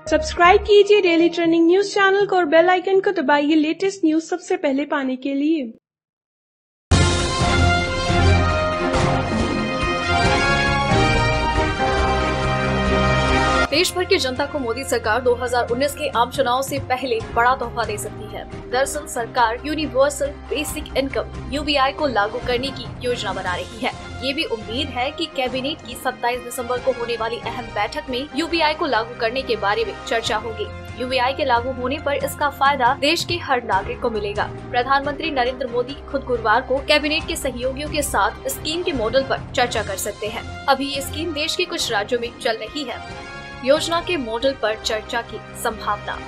Subscribe कीजिए daily trending news channel को और बेल आइकन को दबाइए लेटेस्ट न्यूज सबसे पहले पाने के लिए। देश भर की जनता को मोदी सरकार 2019 के आम चुनाव से पहले बड़ा तोहफा दे सकती है। दरअसल सरकार यूनिवर्सल बेसिक इनकम (यूबीआई) को लागू करने की योजना बना रही है। ये भी उम्मीद है कि कैबिनेट की 27 दिसंबर को होने वाली अहम बैठक में यूबीआई को लागू करने के बारे में चर्चा होगी। यूबीआई के लागू होने पर इसका फायदा देश के हर नागरिक को मिलेगा। प्रधानमंत्री नरेंद्र मोदी खुद गुरुवार को कैबिनेट के सहयोगियों के साथ स्कीम के मॉडल पर चर्चा कर सकते हैं। अभी ये स्कीम देश के कुछ राज्यों में चल रही है। योजना के मॉडल पर चर्चा की संभावना।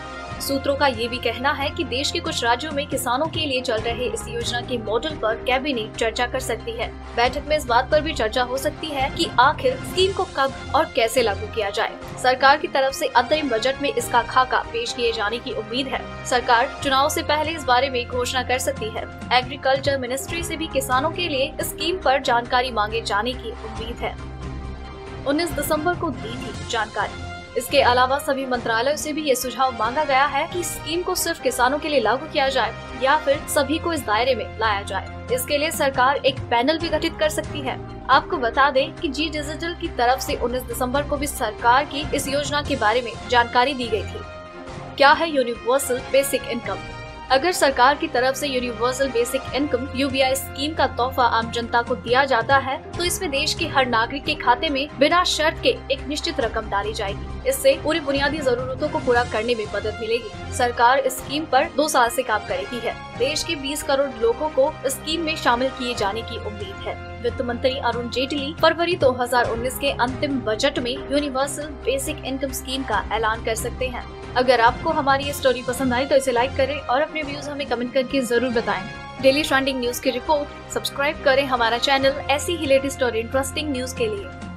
सूत्रों का ये भी कहना है कि देश के कुछ राज्यों में किसानों के लिए चल रहे इस योजना के मॉडल पर कैबिनेट चर्चा कर सकती है। बैठक में इस बात पर भी चर्चा हो सकती है कि आखिर स्कीम को कब और कैसे लागू किया जाए। सरकार की तरफ से अंतरिम बजट में इसका खाका पेश किए जाने की उम्मीद है। सरकार चुनाव से पहले इस बारे में घोषणा कर सकती है। एग्रीकल्चर मिनिस्ट्री से भी किसानों के लिए इस स्कीम पर जानकारी मांगे जाने की उम्मीद है। 19 दिसंबर को दी थी जानकारी। इसके अलावा सभी मंत्रालयों से भी ये सुझाव मांगा गया है कि स्कीम को सिर्फ किसानों के लिए लागू किया जाए या फिर सभी को इस दायरे में लाया जाए। इसके लिए सरकार एक पैनल भी गठित कर सकती है। आपको बता दें कि जी डिजिटल की तरफ से 19 दिसंबर को भी सरकार की इस योजना के बारे में जानकारी दी गई थी। क्या है यूनिवर्सल बेसिक इनकम? अगर सरकार की तरफ से universal basic income (UBI) scheme का तोहफा आम जनता को दिया जाता है तो इसमें देश के हर नागरिक के खाते में बिना शर्त के एक निश्चित रकम डाली जाएगी। इससे पूरी बुनियादी जरूरतों को पूरा करने में मदद मिलेगी। सरकार इस स्कीम पर 2 साल से काम कर रही है। देश के 20 करोड़ लोगों को इस स्कीम में शामिल किए जाने की उम्मीद है। वित्त मंत्री अरुण जेटली फरवरी 2019 के अंतिम बजट में यूनिवर्सल बेसिक इनकम स्कीम का ऐलान कर सकते हैं। अगर आपको हमारी ये स्टोरी पसंद आई तो इसे लाइक करें और अपने व्यूज हमें कमेंट करके जरूर बताएं। डेली ट्रेंडिंग न्यूज की रिपोर्ट सब्सक्राइब करें हमारा चैनल ऐसी ही लेटेस्ट और इंटरेस्टिंग न्यूज के लिए।